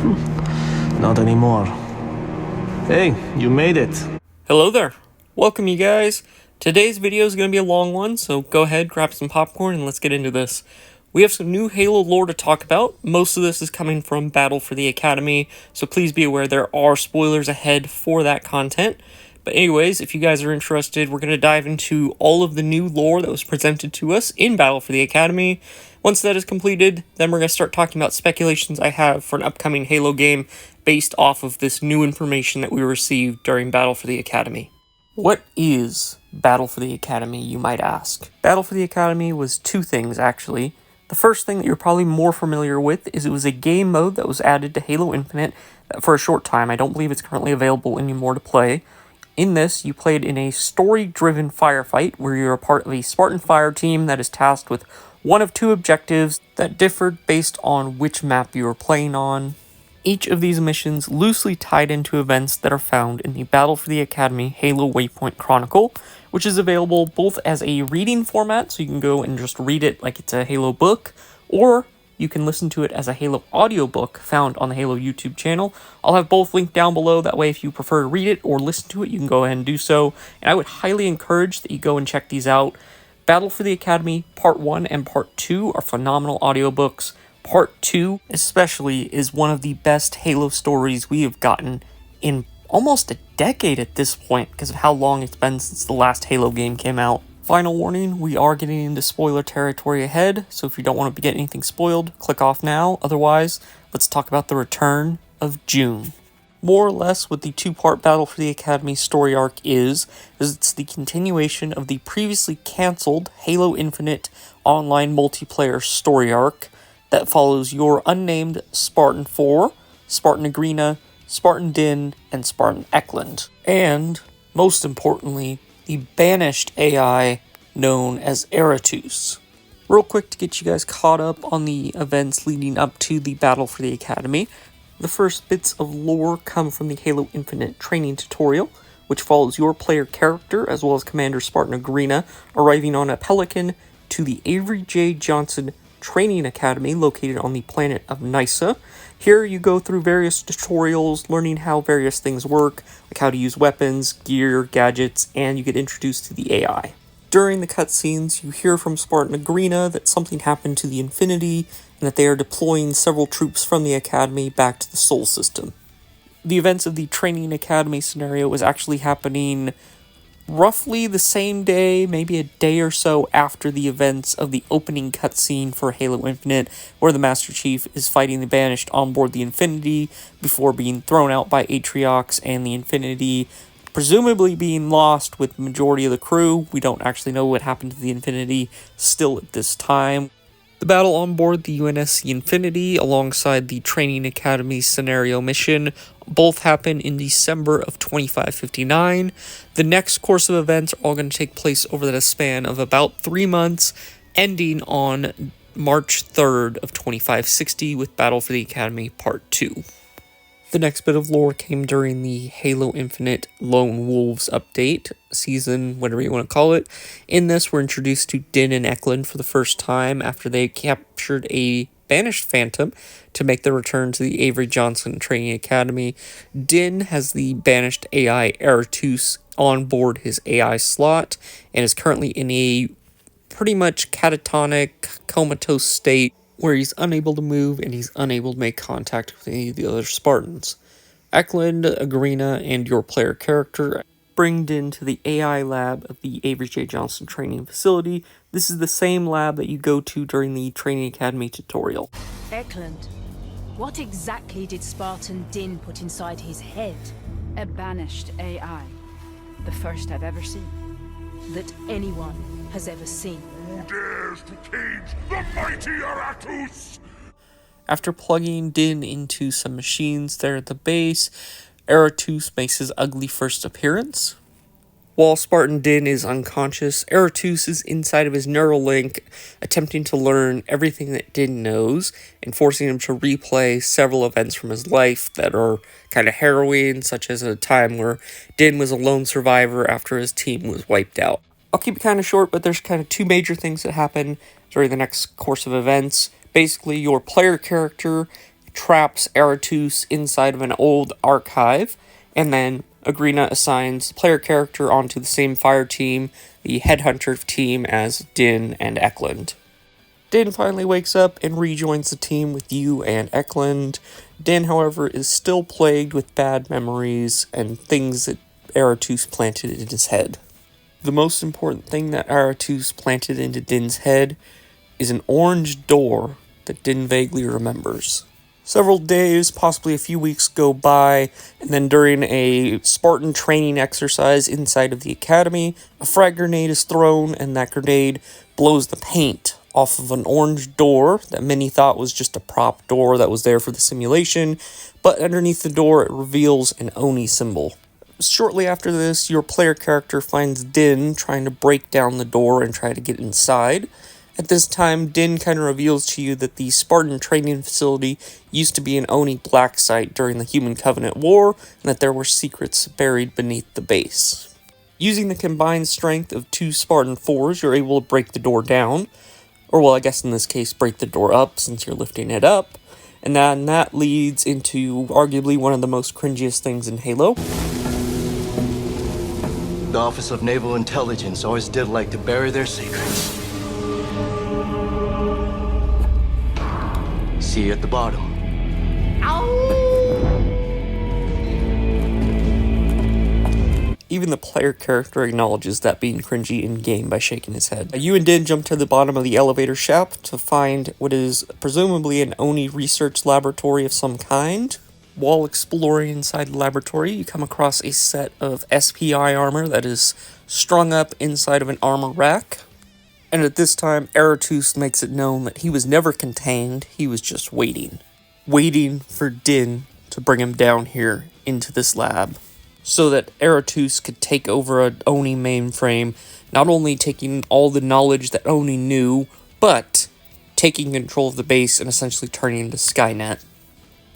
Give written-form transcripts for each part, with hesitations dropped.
Not anymore. Hey, you made it. Hello there. Welcome, you guys. Today's video is going to be a long one, so go ahead, grab some popcorn, and let's get into this. We have some new Halo lore to talk about. Most of this is coming from Battle for the Academy, so please be aware there are spoilers ahead for that content. But anyways, if you guys are interested, we're going to dive into all of the new lore that was presented to us in Battle for the Academy. Once that is completed, then we're going to start talking about speculations I have for an upcoming Halo game based off of this new information that we received during Battle for the Academy. What is Battle for the Academy, you might ask? Battle for the Academy was two things, actually. The first thing that you're probably more familiar with is it was a game mode that was added to Halo Infinite for a short time. I don't believe it's currently available anymore to play. In this, you played in a story-driven firefight where you're a part of a Spartan fire team that is tasked with one of two objectives that differed based on which map you were playing on. Each of these missions loosely tied into events that are found in the Battle for the Academy Halo Waypoint Chronicle, which is available both as a reading format, so you can go and just read it like it's a Halo book, or you can listen to it as a Halo audiobook found on the Halo YouTube channel. I'll have both linked down below, that way if you prefer to read it or listen to it, you can go ahead and do so, and I would highly encourage that you go and check these out. Battle for the Academy Part 1 and Part 2 are phenomenal audiobooks. Part 2, especially, is one of the best Halo stories we have gotten in almost a decade at this point, because of how long it's been since the last Halo game came out. Final warning, we are getting into spoiler territory ahead, so if you don't want to get anything spoiled, click off now. Otherwise, let's talk about the return of Jun. More or less what the two-part Battle for the Academy story arc is it's the continuation of the previously cancelled Halo Infinite online multiplayer story arc that follows your unnamed Spartan 4, Spartan Agrina, Spartan Din, and Spartan Eklund. And, most importantly, the Banished AI known as Eratus. Real quick to get you guys caught up on the events leading up to the Battle for the Academy, the first bits of lore come from the Halo Infinite training tutorial, which follows your player character as well as Commander Spartan Agrina arriving on a Pelican to the Avery J. Johnson Training Academy located on the planet of Nysa. Here you go through various tutorials, learning how various things work, like how to use weapons, gear, gadgets, and you get introduced to the AI. During the cutscenes, you hear from Spartan Agrina that something happened to the Infinity, and that they are deploying several troops from the Academy back to the Sol system. The events of the Training Academy scenario was actually happening roughly the same day, maybe a day or so after the events of the opening cutscene for Halo Infinite, where the Master Chief is fighting the Banished on board the Infinity before being thrown out by Atriox and the Infinity presumably being lost with the majority of the crew. We don't actually know what happened to the Infinity still at this time. The battle on board the UNSC Infinity alongside the Training Academy scenario mission both happen in December of 2559. The next course of events are all going to take place over the span of about 3 months, ending on March 3rd of 2560 with Battle for the Academy Part 2. The next bit of lore came during the Halo Infinite Lone Wolves update, season, whatever you want to call it. In this, we're introduced to Din and Eklund for the first time after they captured a Banished Phantom to make their return to the Avery Johnson Training Academy. Din has the Banished AI Eratus on board his AI slot and is currently in a pretty much catatonic, comatose state where he's unable to move and he's unable to make contact with any of the other Spartans. Eklund, Agrina, and your player character bring Din to the AI lab of the Avery J. Johnson training facility. This is the same lab that you go to during the Training Academy tutorial. Eklund, what exactly did Spartan Din put inside his head? A banished AI. The first I've ever seen. That anyone has ever seen. Who dares to cage the mighty Eratus? After plugging Din into some machines there at the base, Eratus makes his ugly first appearance. While Spartan Din is unconscious, Eratus is inside of his Neuralink, attempting to learn everything that Din knows, and forcing him to replay several events from his life that are kind of harrowing, such as a time where Din was a lone survivor after his team was wiped out. I'll keep it kind of short, but there's kind of two major things that happen during the next course of events. Basically, your player character traps Aratus inside of an old archive, and then Agrina assigns the player character onto the same fire team, the headhunter team, as Din and Eklund. Din finally wakes up and rejoins the team with you and Eklund. Din, however, is still plagued with bad memories and things that Aratus planted in his head. The most important thing that Aratus planted into Din's head is an orange door that Din vaguely remembers. Several days, possibly a few weeks, go by, and then during a Spartan training exercise inside of the academy, a frag grenade is thrown, and that grenade blows the paint off of an orange door that many thought was just a prop door that was there for the simulation, but underneath the door it reveals an ONI symbol. Shortly after this, your player character finds Din trying to break down the door and try to get inside. At this time, Din kind of reveals to you that the Spartan training facility used to be an ONI black site during the Human Covenant War, and that there were secrets buried beneath the base. Using the combined strength of 2 Spartan 4s, you're able to break the door down, or well, I guess in this case, break the door up since you're lifting it up, and then that leads into arguably one of the most cringiest things in Halo. The Office of Naval Intelligence always did like to bury their secrets. See you at the bottom. Even the player character acknowledges that being cringy in-game by shaking his head. You and Din jump to the bottom of the elevator shaft to find what is presumably an ONI research laboratory of some kind. While exploring inside the laboratory, you come across a set of SPI armor that is strung up inside of an armor rack. And at this time, Aratus makes it known that he was never contained, he was just waiting. Waiting for Din to bring him down here into this lab, so that Aratus could take over an ONI mainframe, not only taking all the knowledge that ONI knew, but taking control of the base and essentially turning it into Skynet.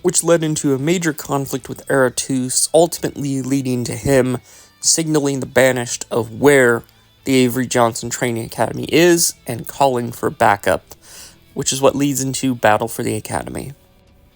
Which led into a major conflict with Aratus, ultimately leading to him signaling the Banished of where the Avery Johnson Training Academy is, and calling for backup, which is what leads into Battle for the Academy.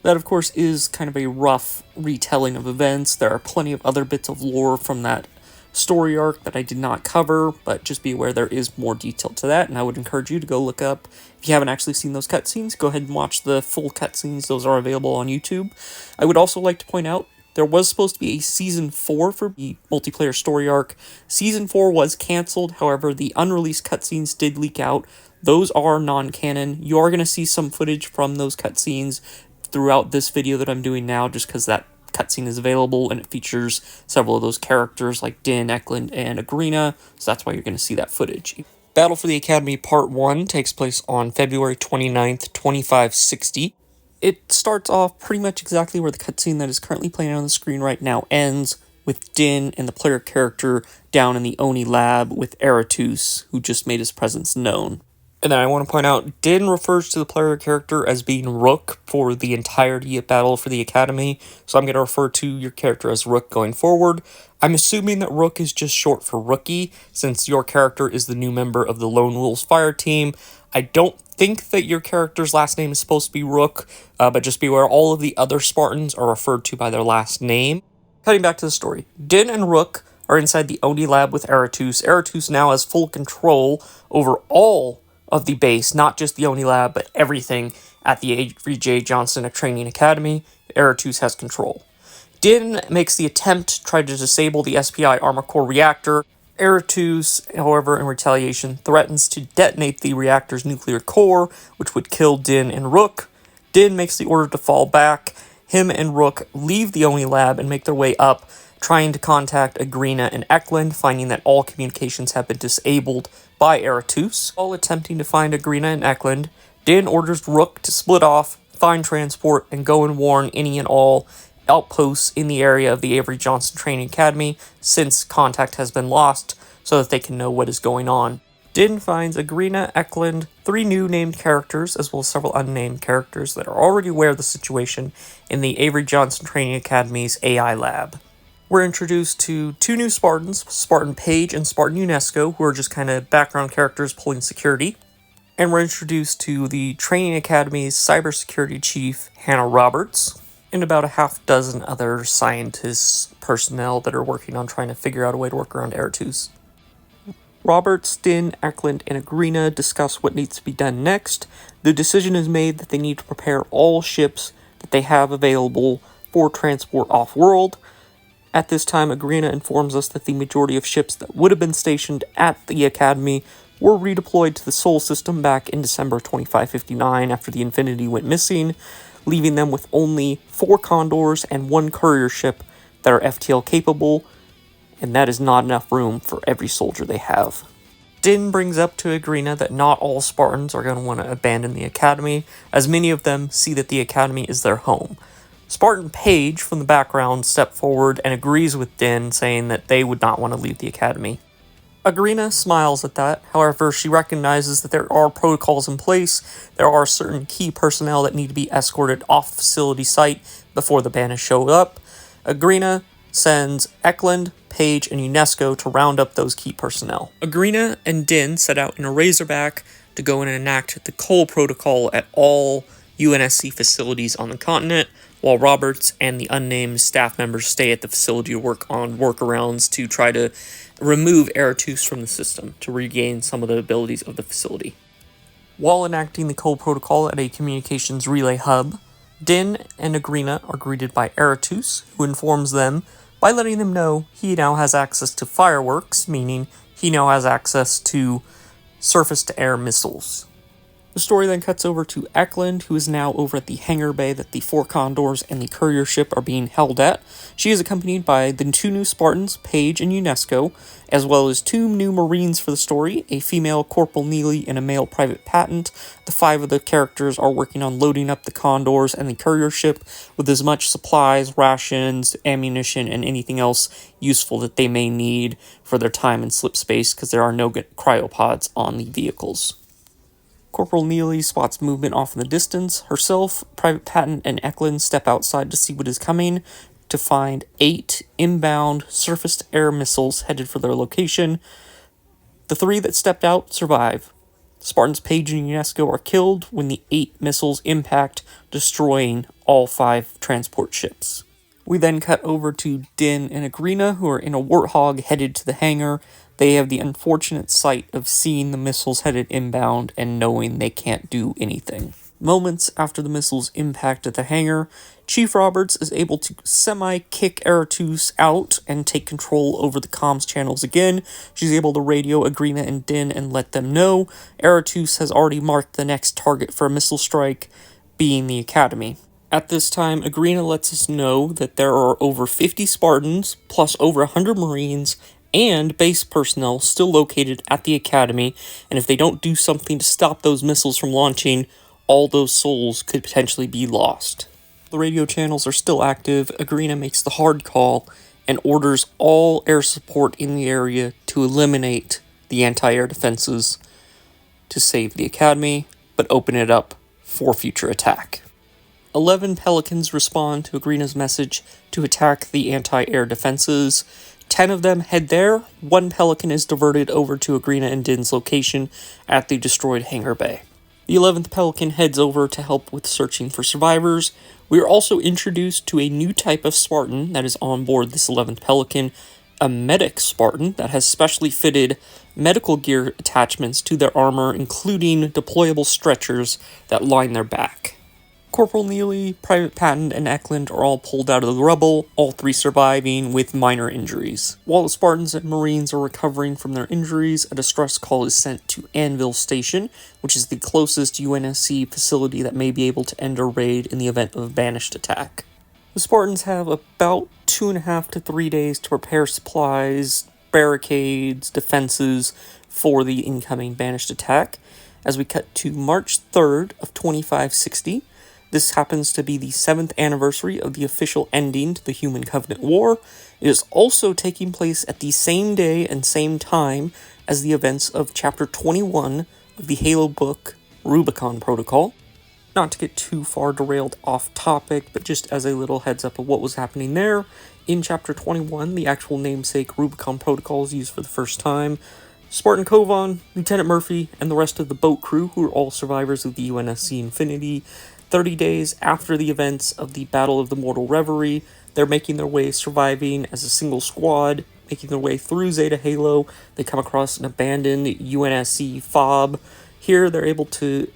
That, of course, is kind of a rough retelling of events. There are plenty of other bits of lore from that story arc that I did not cover, but just be aware there is more detail to that, and I would encourage you to go look up. If you haven't actually seen those cutscenes, go ahead and watch the full cutscenes. Those are available on YouTube. I would also like to point out, there was supposed to be a Season 4 for the multiplayer story arc. Season 4 was cancelled, however, the unreleased cutscenes did leak out. Those are non-canon. You are going to see some footage from those cutscenes throughout this video that I'm doing now, just because that cutscene is available, and it features several of those characters like Din, Eklund, and Agrina, so that's why you're going to see that footage. Battle for the Academy Part 1 takes place on February 29th, 2560. It starts off pretty much exactly where the cutscene that is currently playing on the screen right now ends, with Din and the player character down in the ONI lab with Aratus, who just made his presence known. And then I want to point out, Din refers to the player character as being Rook for the entirety of Battle for the Academy, so I'm going to refer to your character as Rook going forward. I'm assuming that Rook is just short for Rookie, since your character is the new member of the Lone Wolves Fire Team. I don't think that your character's last name is supposed to be Rook, but just be aware all of the other Spartans are referred to by their last name. Cutting back to the story, Din and Rook are inside the ONI lab with Aratus. Aratus now has full control over all of the base, not just the ONI lab, but everything at the Avery J. Johnson Training Academy. Aratus has control. Din makes the attempt to try to disable the SPI Armor Core reactor. Aratus, however, in retaliation, threatens to detonate the reactor's nuclear core, which would kill Din and Rook. Din makes the order to fall back. Him and Rook leave the ONI lab and make their way up, trying to contact Agrina and Eklund, finding that all communications have been disabled by Aratus. While attempting to find Agrina and Eklund, Din orders Rook to split off, find transport, and go and warn any and all outposts in the area of the Avery Johnson Training Academy, since contact has been lost, so that they can know what is going on. Din finds Agrina, Eklund, 3 new named characters, as well as several unnamed characters that are already aware of the situation in the Avery Johnson Training Academy's AI lab. We're introduced to 2 new Spartans, Spartan Page and Spartan UNESCO, who are just kind of background characters pulling security. And we're introduced to the Training Academy's cybersecurity chief, Hannah Roberts, and about a half dozen other scientists, personnel that are working on trying to figure out a way to work around Eretus. Roberts, Din, Eklund, and Agrina discuss what needs to be done next. The decision is made that they need to prepare all ships that they have available for transport off-world. At this time, Agrina informs us that the majority of ships that would have been stationed at the Academy were redeployed to the Sol system back in December 2559 after the Infinity went missing, leaving them with only 4 Condors and 1 courier ship that are FTL capable, and that is not enough room for every soldier they have. Din brings up to Agrina that not all Spartans are going to want to abandon the Academy, as many of them see that the Academy is their home. Spartan Page from the background steps forward and agrees with Din, saying that they would not want to leave the Academy. Agrina smiles at that, however she recognizes that there are protocols in place. There are certain key personnel that need to be escorted off the facility site before the Banished show up. Agrina sends Eklund, Page, and UNESCO to round up those key personnel. Agrina and Din set out in a Razorback to go and enact the Cole Protocol at all UNSC facilities on the continent, while Roberts and the unnamed staff members stay at the facility to work on workarounds to try to remove Eretus from the system to regain some of the abilities of the facility. While enacting the Cole Protocol at a communications relay hub, Din and Agrina are greeted by Eretus, who informs them by letting them know he now has access to fireworks, meaning he now has access to surface-to-air missiles. The story then cuts over to Eklund, who is now over at the hangar bay that the 4 Condors and the courier ship are being held at. She is accompanied by the 2 new Spartans, Page and UNESCO, as well as 2 new Marines for the story, a female Corporal Neely and a male Private Patent. The 5 of the characters are working on loading up the Condors and the courier ship with as much supplies, rations, ammunition, and anything else useful that they may need for their time in slip space, because there are no cryopods on the vehicles. Corporal Neely spots movement off in the distance. Herself, Private Patent, and Eklund step outside to see what is coming, to find 8 inbound surface-to-air missiles headed for their location. The 3 that stepped out survive. Spartans Page and UNESCO are killed when the 8 missiles impact, destroying all 5 transport ships. We then cut over to Din and Agrina, who are in a Warthog headed to the hangar. They have the unfortunate sight of seeing the missiles headed inbound and knowing they can't do anything. Moments after the missiles impact at the hangar, Chief Roberts is able to semi-kick Eretus out and take control over the comms channels again. She's able to radio Agrina and Din and let them know Eretus has already marked the next target for a missile strike, being the Academy. At this time, Agrina lets us know that there are over 50 Spartans, plus over 100 Marines, and base personnel still located at the Academy, and if they don't do something to stop those missiles from launching, all those souls could potentially be lost. The radio channels are still active. Agrina makes the hard call and orders all air support in the area to eliminate the anti-air defenses to save the Academy, but open it up for future attack. 11 Pelicans respond to Agrina's message to attack the anti-air defenses. 10 of them head there. 1 Pelican is diverted over to Agrina and Din's location at the destroyed hangar bay. The 11th Pelican heads over to help with searching for survivors. We are also introduced to a new type of Spartan that is on board this 11th Pelican, a medic Spartan that has specially fitted medical gear attachments to their armor, including deployable stretchers that line their back. Corporal Neely, Private Patent, and Eklund are all pulled out of the rubble, all 3 surviving with minor injuries. While the Spartans and Marines are recovering from their injuries, a distress call is sent to Anvil Station, which is the closest UNSC facility that may be able to end a raid in the event of a Banished attack. The Spartans have about 2.5 to 3 days to prepare supplies, barricades, defenses for the incoming Banished attack. As we cut to March 3rd of 2560, this happens to be the 7th anniversary of the official ending to the Human Covenant War. It is also taking place at the same day and same time as the events of Chapter 21 of the Halo book, Rubicon Protocol. Not to get too far derailed off topic, but just as a little heads up of what was happening there, in Chapter 21, the actual namesake Rubicon Protocol is used for the first time. Spartan Kovan, Lieutenant Murphy, and the rest of the boat crew, who are all survivors of the UNSC Infinity, 30 days after the events of the Battle of the Mortal Reverie, they're making their way, surviving as a single squad, making their way through Zeta Halo. They come across an abandoned UNSC fob. Here, they're able to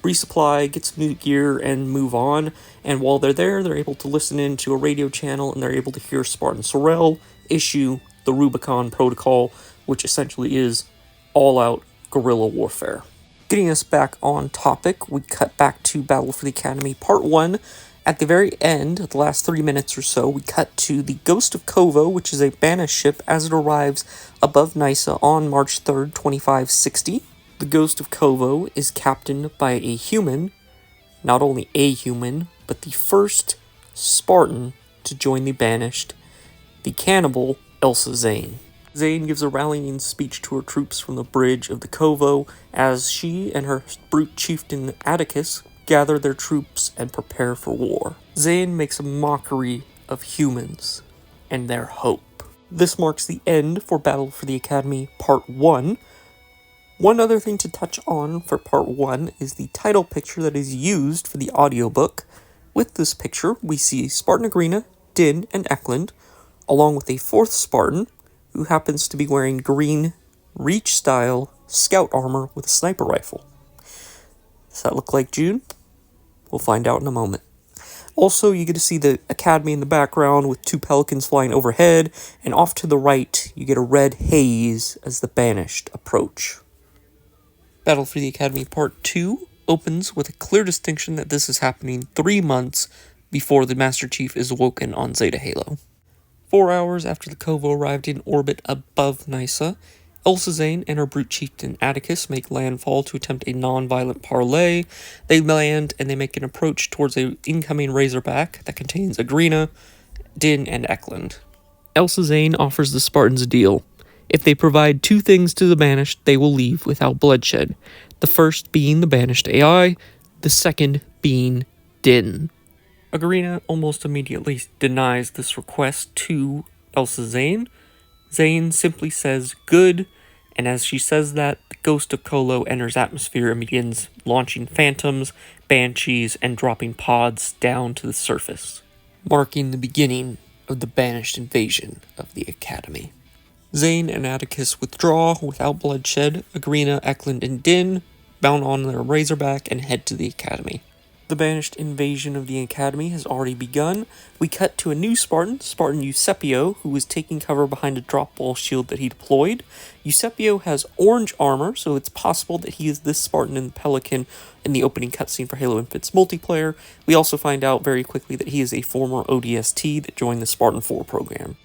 resupply, get some new gear, and move on. And while they're there, they're able to listen in to a radio channel, and they're able to hear Spartan Sorrel issue the Rubicon Protocol, which essentially is all-out guerrilla warfare. Getting us back on topic, we cut back to Battle for the Academy Part 1. At the very end, the last 3 minutes or so, we cut to the Ghost of Kovo, which is a Banished ship, as it arrives above Nysa on March 3rd, 2560. The Ghost of Kovo is captained by a human, not only a human, but the first Spartan to join the Banished, the cannibal Elsa Zane. Zane gives a rallying speech to her troops from the bridge of the Kovo as she and her brute chieftain Atticus gather their troops and prepare for war. Zane makes a mockery of humans and their hope. This marks the end for Battle for the Academy Part 1. One other thing to touch on for Part 1 is the title picture that is used for the audiobook. With this picture, we see Spartan Agrina, Din, and Eklund, along with a fourth Spartan, who happens to be wearing green, Reach-style scout armor with a sniper rifle. Does that look like Jun? We'll find out in a moment. Also, you get to see the Academy in the background with two pelicans flying overhead, and off to the right, you get a red haze as the Banished approach. Battle for the Academy Part 2 opens with a clear distinction that this is happening 3 months before the Master Chief is awoken on Zeta Halo. 4 hours after the Kovo arrived in orbit above Nysa, Elsa Zane and her brute chieftain Atticus make landfall to attempt a non-violent parley. They land and they make an approach towards an incoming Razorback that contains Agrina, Din, and Eklund. Elsa Zane offers the Spartans a deal. If they provide 2 things to the Banished, they will leave without bloodshed. The first being the Banished AI, the second being Din. Agrina almost immediately denies this request to Elsa Zane. Zane simply says, good, and as she says that, the Ghost of Kolo enters atmosphere and begins launching phantoms, banshees, and dropping pods down to the surface, marking the beginning of the Banished invasion of the Academy. Zane and Atticus withdraw without bloodshed. Agrina, Eklund, and Din bound on their Razorback and head to the Academy. The Banished invasion of the Academy has already begun. We cut to a new Spartan, Spartan Eusebio, who was taking cover behind a drop wall shield that he deployed. Eusebio has orange armor, so it's possible that he is this Spartan in the Pelican in the opening cutscene for Halo Infinite's multiplayer. We also find out very quickly that he is a former ODST that joined the Spartan 4 program.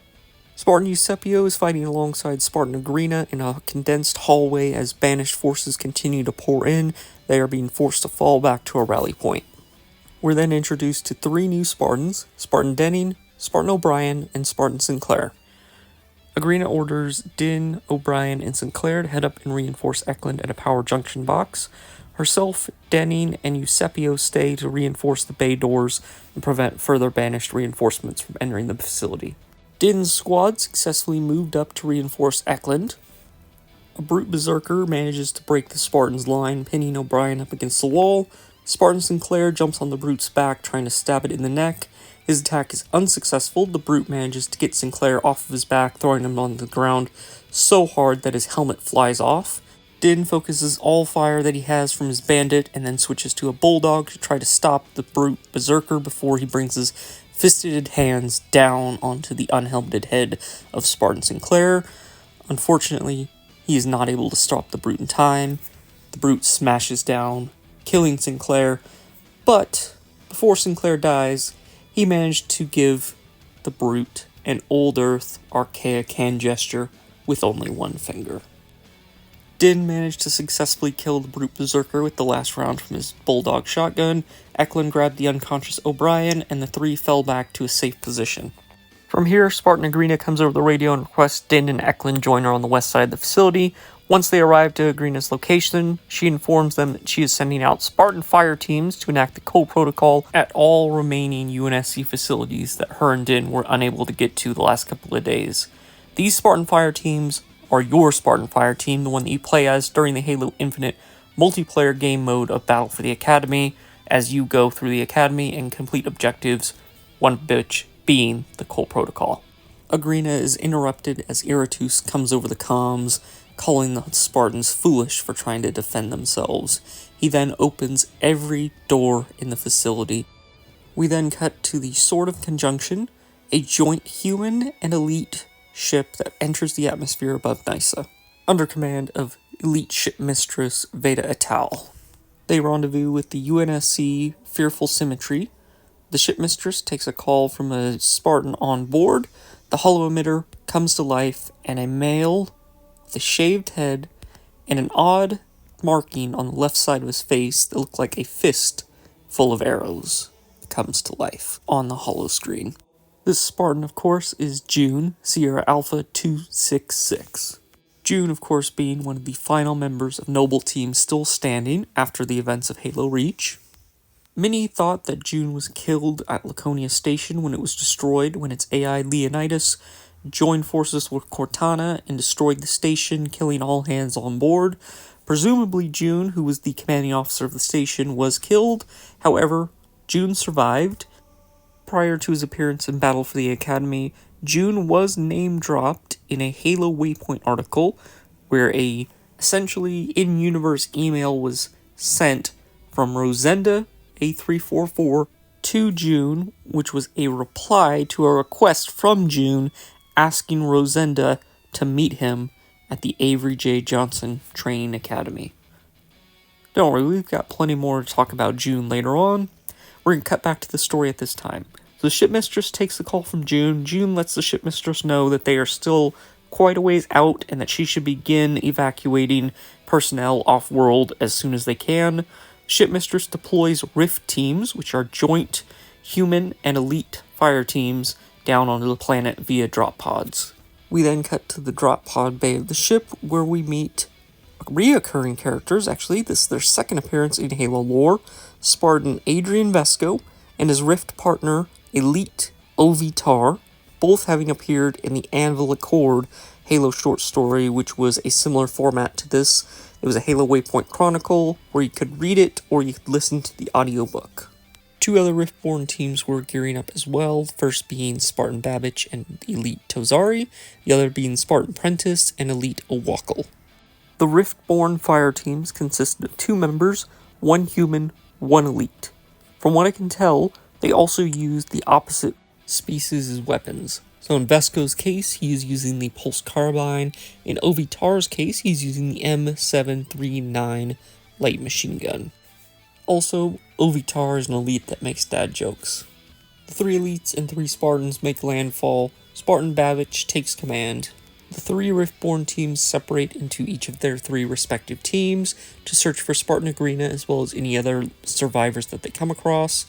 Spartan Eusebio is fighting alongside Spartan Agrina in a condensed hallway as Banished forces continue to pour in. They are being forced to fall back to a rally point. We're then introduced to 3 new Spartans, Spartan Denning, Spartan O'Brien, and Spartan Sinclair. Agrina orders Din, O'Brien, and Sinclair to head up and reinforce Eklund at a power junction box. Herself, Denning, and Eusebio stay to reinforce the bay doors and prevent further Banished reinforcements from entering the facility. Din's squad successfully moved up to reinforce Eklund. A brute berserker manages to break the Spartan's line, pinning O'Brien up against the wall. Spartan Sinclair jumps on the brute's back, trying to stab it in the neck. His attack is unsuccessful. The brute manages to get Sinclair off of his back, throwing him on the ground so hard that his helmet flies off. Din focuses all fire that he has from his bandit and then switches to a bulldog to try to stop the brute berserker before he brings his fisted hands down onto the unhelmeted head of Spartan Sinclair. Unfortunately, he is not able to stop the brute in time. The brute smashes down, killing Sinclair, but before Sinclair dies, he managed to give the brute an old earth archaic hand gesture with only one finger. Din managed to successfully kill the brute berserker with the last round from his bulldog shotgun. Eklund grabbed the unconscious O'Brien, and the 3 fell back to a safe position. From here, Spartan Agrina comes over the radio and requests Din and Eklund join her on the west side of the facility. Once they arrive to Agrina's location, she informs them that she is sending out Spartan fire teams to enact the Cole Protocol at all remaining UNSC facilities that her and Din were unable to get to the last couple of days. These Spartan fire teams are your Spartan Fire team, the one that you play as during the Halo Infinite multiplayer game mode of Battle for the Academy, as you go through the Academy and complete objectives, one of which being the Cole Protocol. Agrina is interrupted as Iratus comes over the comms, calling the Spartans foolish for trying to defend themselves. He then opens every door in the facility. We then cut to the Sword of Conjunction, a joint human and elite ship that enters the atmosphere above Nysa, under command of elite ship mistress Veda Etal. They rendezvous with the UNSC Fearful Symmetry. The ship mistress takes a call from a Spartan on board. The hollow emitter comes to life, and a male with a shaved head and an odd marking on the left side of his face that looked like a fist full of arrows comes to life on the hollow screen. This Spartan, of course, is Jun, Sierra Alpha 266. Jun, of course, being one of the final members of Noble Team still standing after the events of Halo Reach. Many thought that Jun was killed at Laconia Station when it was destroyed when its AI Leonidas joined forces with Cortana and destroyed the station, killing all hands on board. Presumably Jun, who was the commanding officer of the station, was killed. However, Jun survived. Prior to his appearance in Battle for the Academy, Jun was name-dropped in a Halo Waypoint article where a essentially in-universe email was sent from Rosenda A344 to Jun, which was a reply to a request from Jun asking Rosenda to meet him at the Avery J. Johnson Training Academy. Don't worry, we've got plenty more to talk about Jun later on. We're going to cut back to the story at this time. So the shipmistress takes the call from Jun. Jun lets the shipmistress know that they are still quite a ways out and that she should begin evacuating personnel off-world as soon as they can. Shipmistress deploys Rift teams, which are joint human and elite fire teams, down onto the planet via drop pods. We then cut to the drop pod bay of the ship, where we meet reoccurring characters. Actually, this is their second appearance in Halo lore. Spartan Adrian Vesco and his Rift partner, Elite Ovitar, both having appeared in the Anvil Accord Halo short story, which was a similar format to this. It was a Halo Waypoint Chronicle, where you could read it or you could listen to the audiobook. Two other Riftborn teams were gearing up as well, first being Spartan Babbage and Elite Tozari, the other being Spartan Prentice and Elite Owakal. The Riftborn fire teams consisted of 2 members, 1 human, 1 elite. From what I can tell, they also used the opposite species' weapons. So in Vesco's case, he is using the Pulse Carbine. In Ovitar's case, he's using the M739 light machine gun. Also, Ovitar is an elite that makes dad jokes. The 3 elites and 3 Spartans make landfall. Spartan Babbage takes command. The 3 Riftborn teams separate into each of their 3 respective teams to search for Spartan Agrina as well as any other survivors that they come across.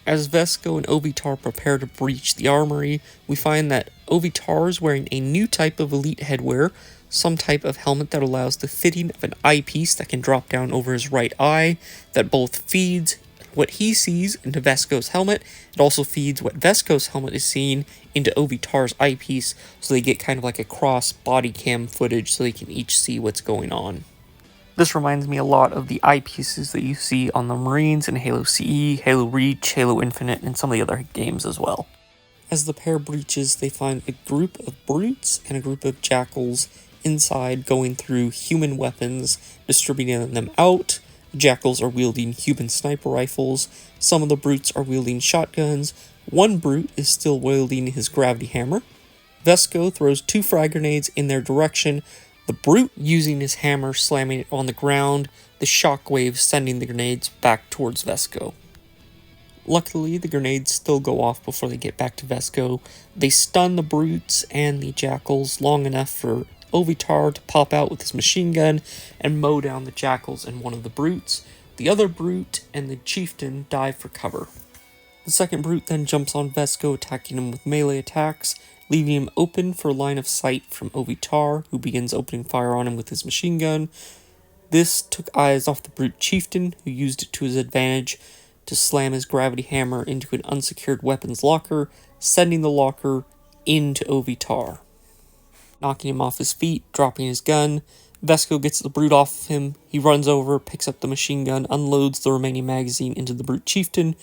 As Vesco and Ovitar prepare to breach the armory, we find that Ovitar is wearing a new type of elite headwear, some type of helmet that allows the fitting of an eyepiece that can drop down over his right eye, that both feeds what he sees into Vesco's helmet. It also feeds what Vesco's helmet is seeing into Ovitar's eyepiece, so they get kind of like a cross body cam footage so they can each see what's going on. This reminds me a lot of the eyepieces that you see on the Marines in Halo CE, Halo Reach, Halo Infinite, and some of the other games as well. As the pair breaches, they find a group of brutes and a group of jackals inside going through human weapons, distributing them out. Jackals are wielding human sniper rifles, some of the brutes are wielding shotguns, 1 brute is still wielding his gravity hammer. Vesco throws 2 frag grenades in their direction, the brute using his hammer slamming it on the ground, the shockwave sending the grenades back towards Vesco. Luckily, the grenades still go off before they get back to Vesco. They stun the brutes and the jackals long enough for Ovitar to pop out with his machine gun and mow down the jackals and one of the brutes. The other brute and the chieftain dive for cover. The second brute then jumps on Vesco, attacking him with melee attacks, leaving him open for line of sight from Ovitar, who begins opening fire on him with his machine gun. This took eyes off the brute chieftain, who used it to his advantage to slam his gravity hammer into an unsecured weapons locker, sending the locker into Ovitar. knocking him off his feet, dropping his gun. Vesco gets the brute off of him. He runs over, picks up the machine gun, unloads the remaining magazine into the brute chieftain,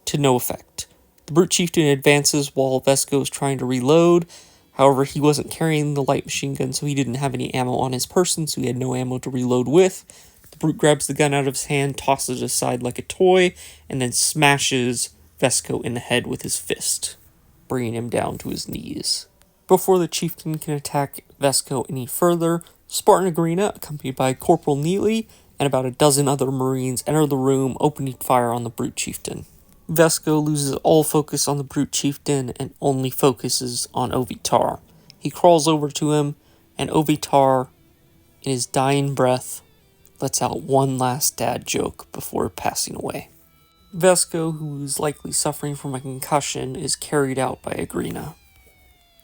to no effect. The brute chieftain advances while Vesco is trying to reload. However, he wasn't carrying the light machine gun, so he didn't have any ammo on his person, so he had no ammo to reload with. The brute grabs the gun out of his hand, tosses it aside like a toy, and then smashes Vesco in the head with his fist, bringing him down to his knees. Before the chieftain can attack Vesco any further, Spartan Agrina, accompanied by Corporal Neely and about a dozen other Marines, enter the room, opening fire on the brute chieftain. Vesco loses all focus on the brute chieftain and only focuses on Ovitar. He crawls over to him, and Ovitar, in his dying breath, lets out one last dad joke before passing away. Vesco, who is likely suffering from a concussion, is carried out by Agrina.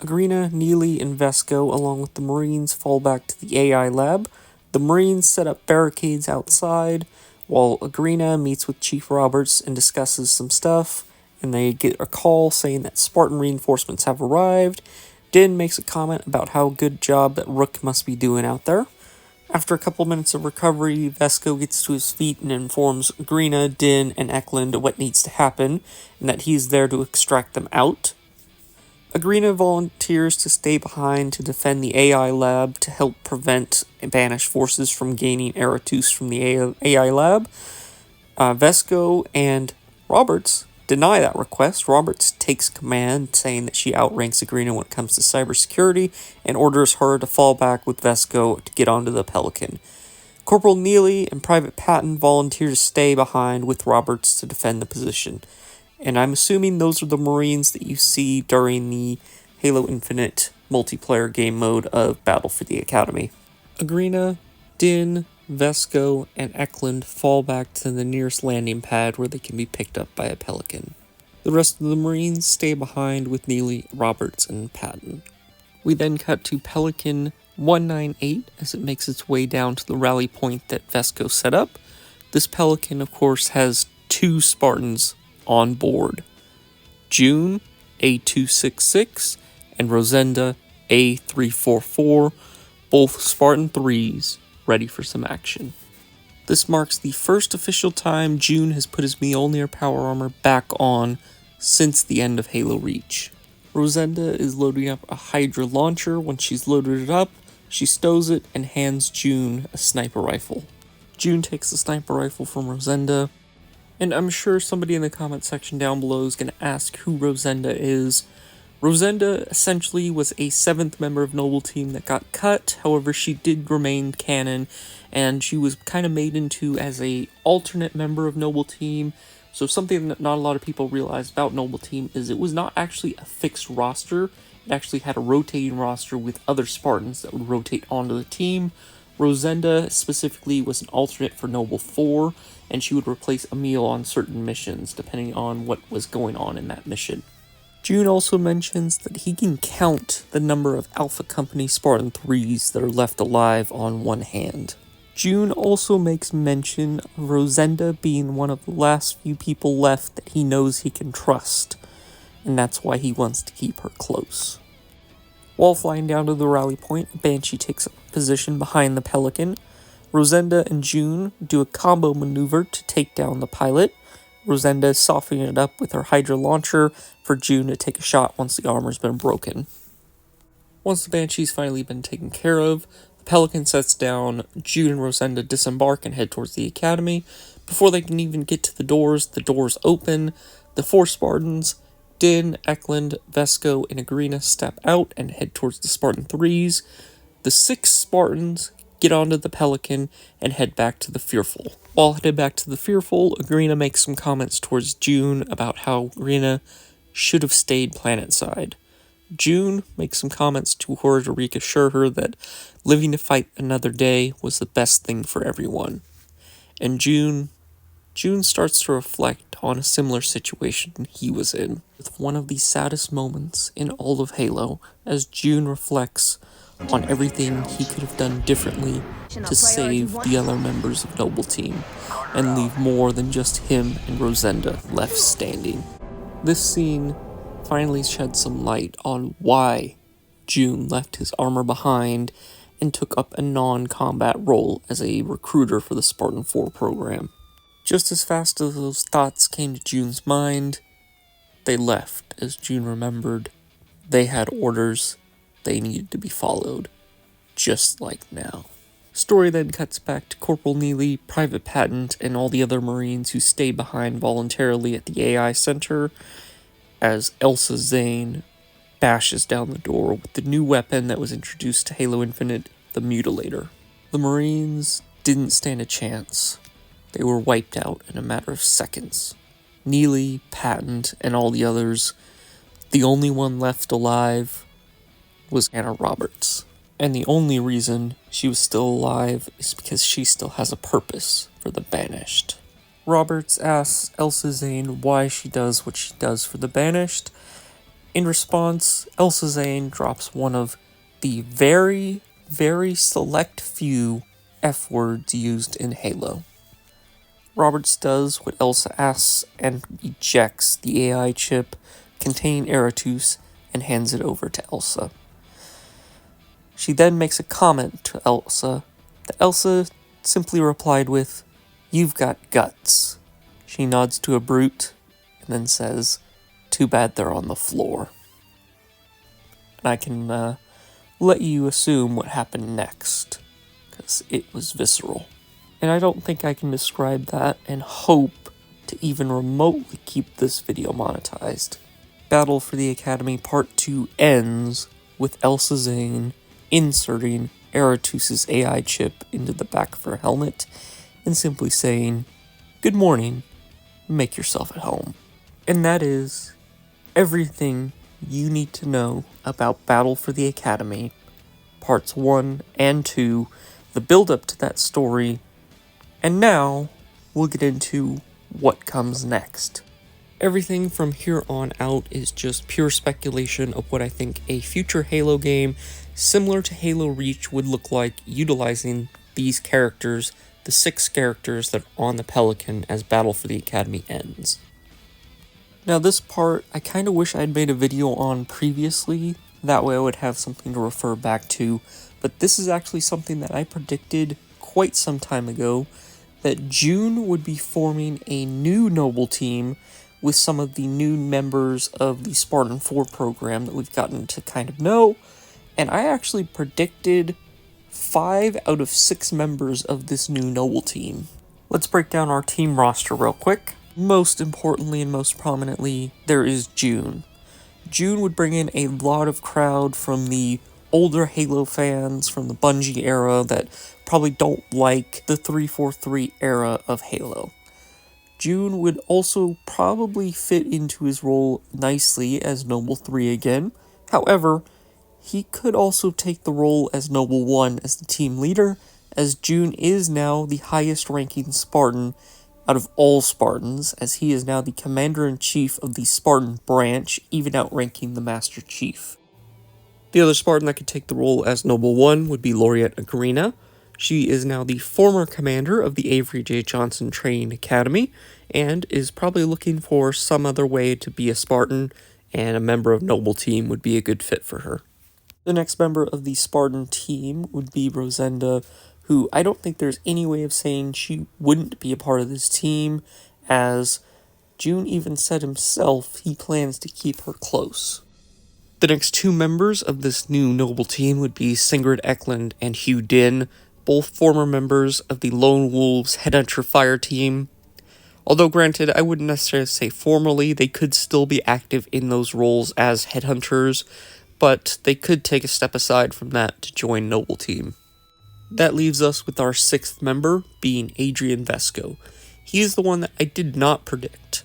Agrina, Neely, and Vesco, along with the Marines, fall back to the AI lab. The Marines set up barricades outside, while Agrina meets with Chief Roberts and discusses some stuff, and they get a call saying that Spartan reinforcements have arrived. Din makes a comment about how good job that Rook must be doing out there. After a couple minutes of recovery, Vesco gets to his feet and informs Agrina, Din, and Eklund what needs to happen, and that he's there to extract them out. Agrina volunteers to stay behind to defend the AI lab to help prevent Banished forces from gaining Eratus from the AI lab. Vesco and Roberts deny that request. Roberts takes command, saying that she outranks Agrina when it comes to cybersecurity, and orders her to fall back with Vesco to get onto the Pelican. Corporal Neely and Private Patton volunteer to stay behind with Roberts to defend the position. And I'm assuming those are the Marines that you see during the Halo Infinite multiplayer game mode of Battle for the Academy. Agrina, Din, Vesco, and Eklund fall back to the nearest landing pad where they can be picked up by a Pelican. The rest of the Marines stay behind with Neely, Roberts, and Patton. We then cut to Pelican 198 as it makes its way down to the rally point that Vesco set up. This Pelican, of course, has two Spartans on board: Jun, A266, and Rosenda, A344, both Spartan 3s, ready for some action. This marks the first official time Jun has put his Mjolnir power armor back on since the end of Halo Reach. Rosenda is loading up a Hydra launcher. When she's loaded it up, she stows it and hands Jun a sniper rifle. Jun takes the sniper rifle from Rosenda, and I'm sure somebody in the comment section down below is going to ask who Rosenda is. Rosenda essentially was a 7th member of Noble Team that got cut. However, she did remain canon, and she was kind of made into as a alternate member of Noble Team. So something that not a lot of people realize about Noble Team is it was not actually a fixed roster. It actually had a rotating roster with other Spartans that would rotate onto the team. Rosenda specifically was an alternate for Noble 4, and she would replace Emil on certain missions, depending on what was going on in that mission. Jun also mentions that he can count the number of Alpha Company Spartan 3s that are left alive on one hand. Jun also makes mention of Rosenda being one of the last few people left that he knows he can trust, and that's why he wants to keep her close. While flying down to the rally point, Banshee takes up a position behind the Pelican. Rosenda and Jun do a combo maneuver to take down the pilot. Rosenda is softening it up with her Hydra launcher for Jun to take a shot once the armor's been broken. Once the Banshee's finally been taken care of, the Pelican sets down. Jun and Rosenda disembark and head towards the Academy. Before they can even get to the doors open. The 4 Spartans, Din, Eklund, Vesco, and Agrina, step out and head towards the Spartan 3s. The 6 Spartans get onto the Pelican and head back to the Fearful. While headed back to the Fearful, Agrina makes some comments towards Jun about how Agrina should have stayed planetside. Jun makes some comments to her to reassure her that living to fight another day was the best thing for everyone. And Jun starts to reflect on a similar situation he was in, with one of the saddest moments in all of Halo, as Jun reflects on everything he could have done differently to save the other members of Noble Team, and leave more than just him and Rosenda left standing. This scene finally sheds some light on why Jun left his armor behind and took up a non-combat role as a recruiter for the Spartan 4 program. Just as fast as those thoughts came to Jun's mind, they left as Jun remembered they had orders they needed to be followed, just like now. Story then cuts back to Corporal Neely, Private Patent, and all the other Marines who stay behind voluntarily at the AI Center as Elsa Zane bashes down the door with the new weapon that was introduced to Halo Infinite, the Mutilator. The Marines didn't stand a chance. They were wiped out in a matter of seconds. Neely, Patent, and all the others, the only one left alive was Anna Roberts. And the only reason she was still alive is because she still has a purpose for the Banished. Roberts asks Elsa Zane why she does what she does for the Banished. In response, Elsa Zane drops one of the very, very select few F-words used in Halo. Roberts does what Elsa asks and ejects the AI chip containing Eratus and hands it over to Elsa. She then makes a comment to Elsa that Elsa simply replied with, "You've got guts." She nods to a brute and then says, "Too bad they're on the floor." And I can let you assume what happened next, because it was visceral. And I don't think I can describe that and hope to even remotely keep this video monetized. Battle for the Academy Part 2 ends with Elsa Zane inserting Eratus' AI chip into the back of her helmet and simply saying, "Good morning, make yourself at home." And that is everything you need to know about Battle for the Academy, Parts 1 and 2, the build-up to that story, and now we'll get into what comes next. Everything from here on out is just pure speculation of what I think a future Halo game similar to Halo Reach would look like, utilizing these characters, the 6 characters that are on the Pelican as Battle for the Academy ends. Now this part, I kind of wish I'd made a video on previously, that way I would have something to refer back to, but this is actually something that I predicted quite some time ago, that Jun would be forming a new Noble team with some of the new members of the Spartan 4 program that we've gotten to kind of know, and I actually predicted 5 out of 6 members of this new Noble team. Let's break down our team roster real quick. Most importantly and most prominently, there is Jun. Jun would bring in a lot of crowd from the older Halo fans from the Bungie era that probably don't like the 343 era of Halo. Jun would also probably fit into his role nicely as Noble 3 again. However, he could also take the role as Noble 1 as the team leader, as Jun is now the highest ranking Spartan out of all Spartans, as he is now the Commander-in-Chief of the Spartan branch, even outranking the Master Chief. The other Spartan that could take the role as Noble 1 would be Laureate Agrina. She is now the former commander of the Avery J. Johnson Training Academy, and is probably looking for some other way to be a Spartan, and a member of Noble Team would be a good fit for her. The next member of the Spartan team would be Rosenda, who I don't think there's any way of saying she wouldn't be a part of this team, as Jun even said himself he plans to keep her close. The next 2 members of this new Noble team would be Sigrid Eklund and Hugh Din, both former members of the Lone Wolves Headhunter Fire team. Although granted, I wouldn't necessarily say formally, they could still be active in those roles as headhunters, but they could take a step aside from that to join Noble Team. That leaves us with our 6th member, being Adrian Vesco. He is the one that I did not predict,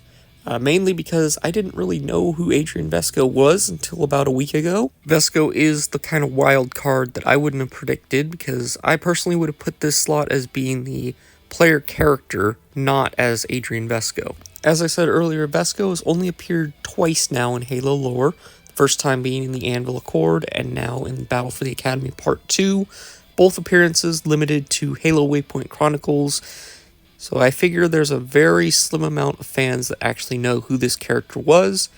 mainly because I didn't really know who Adrian Vesco was until about a week ago. Vesco is the kind of wild card that I wouldn't have predicted, because I personally would have put this slot as being the player character, not as Adrian Vesco. As I said earlier, Vesco has only appeared twice now in Halo lore, the first time being in the Anvil Accord, and now in Battle for the Academy Part 2, both appearances limited to Halo Waypoint Chronicles, so I figure there's a very slim amount of fans that actually know who this character was.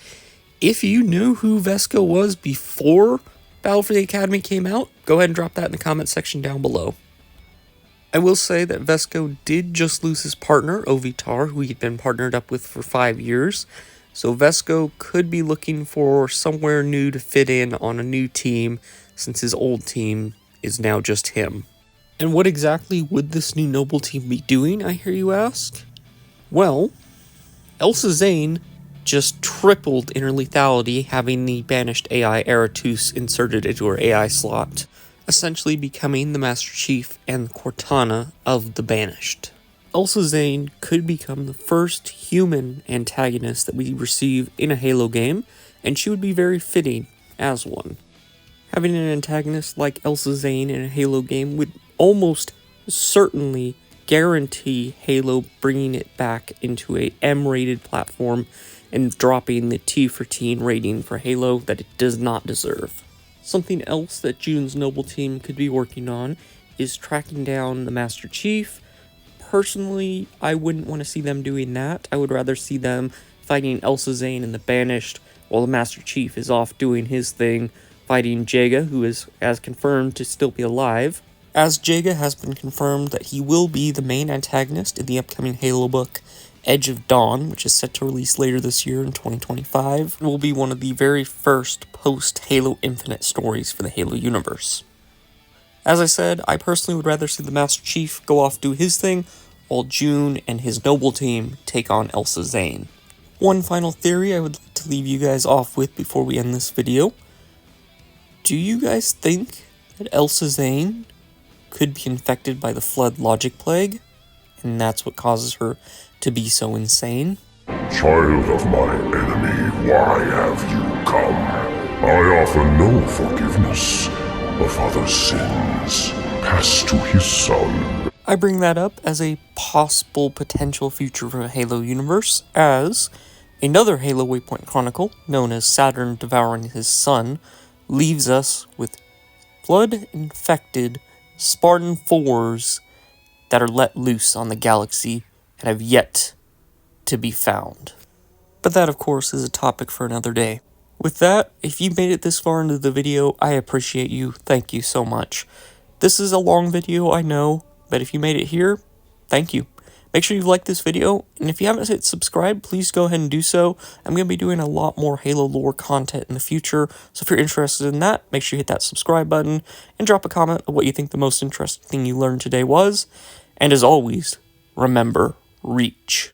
If you knew who Vesco was before Battle for the Academy came out, go ahead and drop that in the comment section down below. I will say that Vesco did just lose his partner, Ovitar, who he'd been partnered up with for 5 years. So Vesco could be looking for somewhere new to fit in on a new team, since his old team is now just him. And what exactly would this new noble team be doing, I hear you ask? Well, Elsa Zane just tripled in her lethality, having the Banished AI Eratus inserted into her AI slot, essentially becoming the Master Chief and Cortana of the Banished. Elsa Zane could become the first human antagonist that we receive in a Halo game, and she would be very fitting as one. Having an antagonist like Elsa Zane in a Halo game would almost certainly guarantee Halo bringing it back into a M-rated platform and dropping the T for teen rating for Halo that it does not deserve. Something else that Jun's Noble team could be working on is tracking down the Master Chief. Personally, I wouldn't want to see them doing that. I would rather see them fighting Elsa Zane in the Banished while the Master Chief is off doing his thing, fighting Jaga, who is, as confirmed, to still be alive. As Jaga has been confirmed that he will be the main antagonist in the upcoming Halo book, Edge of Dawn, which is set to release later this year in 2025, will be one of the very first post-Halo Infinite stories for the Halo universe. As I said, I personally would rather see the Master Chief go off do his thing, while Jun and his noble team take on Elsa Zane. One final theory I would like to leave you guys off with before we end this video. Do you guys think that Elsa Zane could be infected by the Flood Logic Plague, and that's what causes her to be so insane? Child of my enemy, why have you come? I offer no forgiveness of others' sins, cast to his son. I bring that up as a possible potential future for the Halo universe, as another Halo Waypoint Chronicle, known as Saturn Devouring His Son, leaves us with Flood-infected Spartan 4s that are let loose on the galaxy and have yet to be found. But that, of course, is a topic for another day. With that, if you made it this far into the video, I appreciate you. Thank you so much. This is a long video, I know, but if you made it here, thank you. Make sure you like this video, and if you haven't hit subscribe, please go ahead and do so. I'm going to be doing a lot more Halo lore content in the future, so if you're interested in that, make sure you hit that subscribe button, and drop a comment of what you think the most interesting thing you learned today was. And as always, remember, reach.